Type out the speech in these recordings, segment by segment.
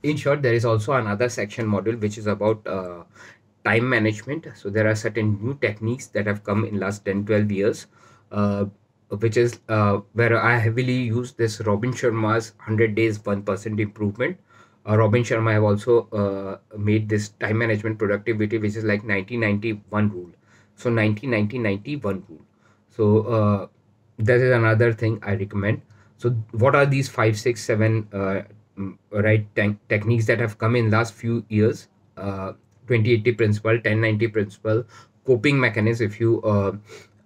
In short, there is also another section module which is about time management. So there are certain new techniques that have come in last 10-12 years, uh, which is where I heavily use this Robin Sharma's 100 days 1% improvement. Robin Sharma have also made this time management productivity, which is like 1991 rule. So 1991 rule. So that is another thing I recommend. So what are these five, six, seven right techniques that have come in last few years? 2080 principle, 1090 principle, coping mechanism. If you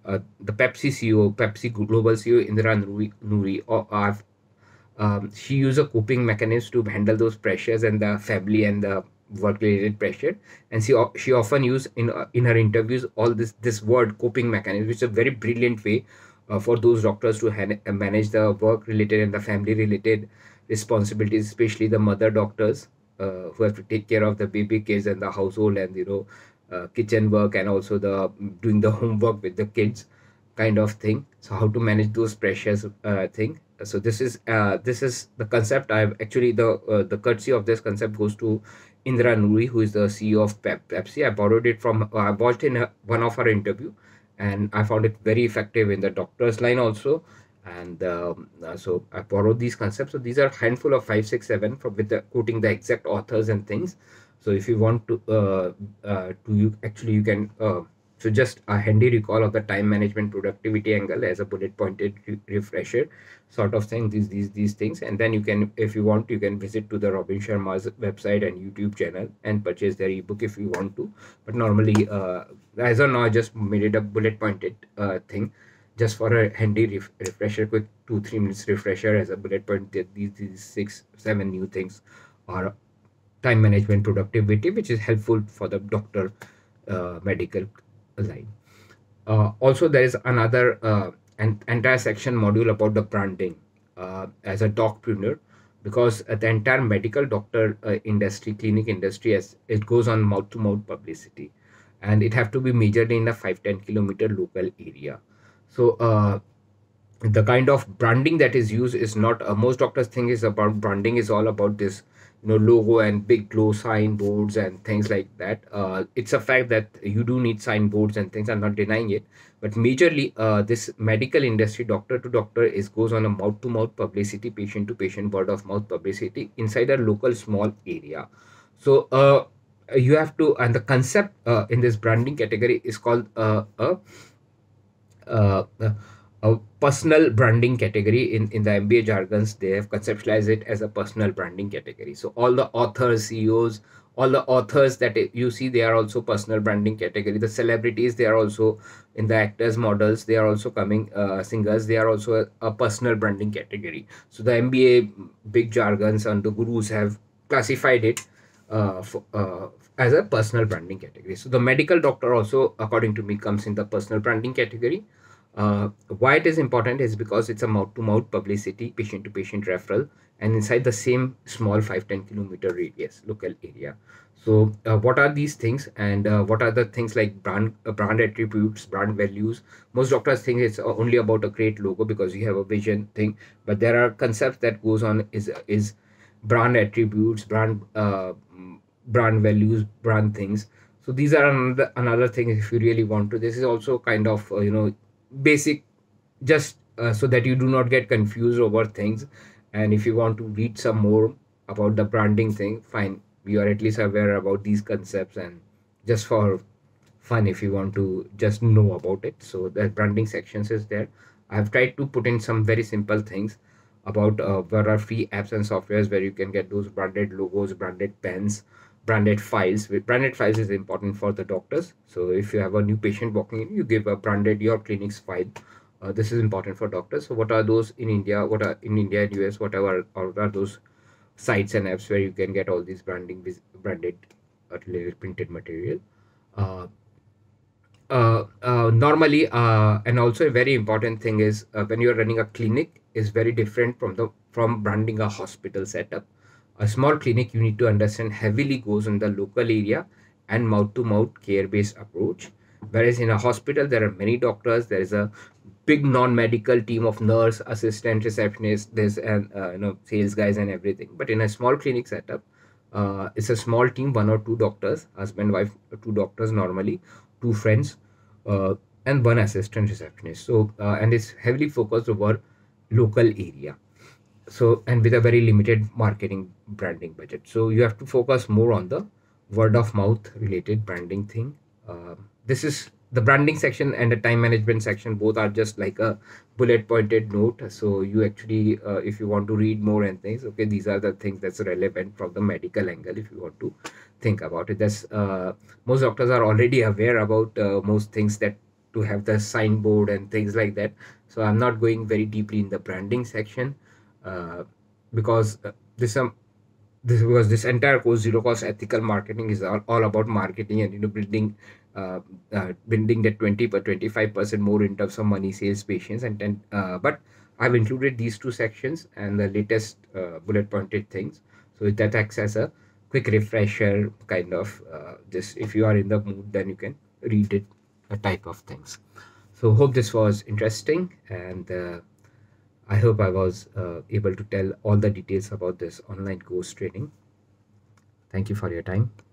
the Pepsi CEO, Pepsi Global CEO Indira Nuri, or she used a coping mechanism to handle those pressures and the family and the work related pressure. And she often used in her interviews all this word coping mechanism, which is a very brilliant way for those doctors to manage the work related and the family related responsibilities, especially the mother doctors who have to take care of the baby kids and the household and kitchen work, and also the doing the homework with the kids kind of thing. So how to manage those pressures thing. So this is the concept. I've actually the courtesy of this concept goes to Indra Nuri, who is the CEO of Pepsi. I borrowed it from I watched in one of her interview, and I found it very effective in the doctor's line also. And so I borrowed these concepts. So these are handful of five, six, seven from with quoting the exact authors and things. So if you want to you actually you can so just a handy recall of the time management productivity angle as a bullet pointed refresher sort of thing, these things. And then you can, if you want, you can visit to the Robin Sharma's website and YouTube channel and purchase their ebook if you want to. But normally as of now I just made it a bullet pointed thing just for a handy refresher, quick 2-3 minutes refresher as a bullet point. These 6-7 new things are time management productivity, which is helpful for the doctor medical line. Also, there is another an entire section module about the branding as a docpreneur, because the entire medical doctor industry, clinic industry, as it goes on mouth to mouth publicity, and it have to be measured in a 5-10 kilometer local area. So the kind of branding that is used is not most doctors think is about branding is all about this logo and big glow signboards and things like that. It's a fact that you do need signboards and things, I'm not denying it, but majorly this medical industry, doctor to doctor, is goes on a mouth to mouth publicity, patient to patient, word of mouth publicity inside a local small area. So you have to, and the concept in this branding category is called uh, a personal branding category. In the MBA jargons, they have conceptualized it as a personal branding category. So all the authors, CEOs, all the authors that you see, they are also personal branding category. The celebrities, they are also in the actors, models, they are also coming, singers, they are also a personal branding category. So the MBA big jargons and the gurus have classified it as a personal branding category. So the medical doctor also, according to me, comes in the personal branding category. Why it is important is because it's a mouth-to-mouth publicity, patient-to-patient referral, and inside the same small 5-10 kilometer radius local area. So what are these things, and what are the things like brand attributes, brand values? Most doctors think it's only about a great logo because you have a vision thing, but there are concepts that goes on is brand attributes, brand values, brand things. So these are another thing if you really want to. This is also kind of basic, just so that you do not get confused over things. And if you want to read some more about the branding thing, fine, you are at least aware about these concepts, and just for fun, if you want to just know about it. So the branding sections is there. I've tried to put in some very simple things about there are free apps and softwares where you can get those branded logos, branded pens, branded files. With branded files is important for the doctors. So if you have a new patient walking in, you give a branded your clinic's file. This is important for doctors. So what are those in India? What are in India and US? Whatever, or are those sites and apps where you can get all these branded related printed material? Uh, Normally, and also a very important thing is when you're running a clinic is very different from branding a hospital setup. A small clinic, you need to understand, heavily goes in the local area and mouth to mouth care based approach, whereas in a hospital there are many doctors, there is a big non-medical team of nurse, assistant, receptionist, this, and sales guys and everything. But in a small clinic setup, It's a small team, one or two doctors, husband, wife, two doctors normally, two friends, uh, and one assistant receptionist. So, and it's heavily focused over local area. So, and with a very limited marketing branding budget. So, you have to focus more on the word of mouth related branding thing. This is the branding section and the time management section, both are just like a bullet pointed note. So you actually, if you want to read more and things, okay, these are the things that's relevant from the medical angle. If you want to think about it, that's most doctors are already aware about most things, that to have the signboard and things like that. So I'm not going very deeply in the branding section, uh, because this entire course, zero cost ethical marketing, is all about marketing and building, building that 20 per 25% more in terms of money, sales, patience, and then but I've included these two sections and the latest bullet pointed things, so that acts as a quick refresher kind of, just if you are in the mood, then you can read it, type of things. So hope this was interesting, and I hope I was able to tell all the details about this online course training. Thank you for your time.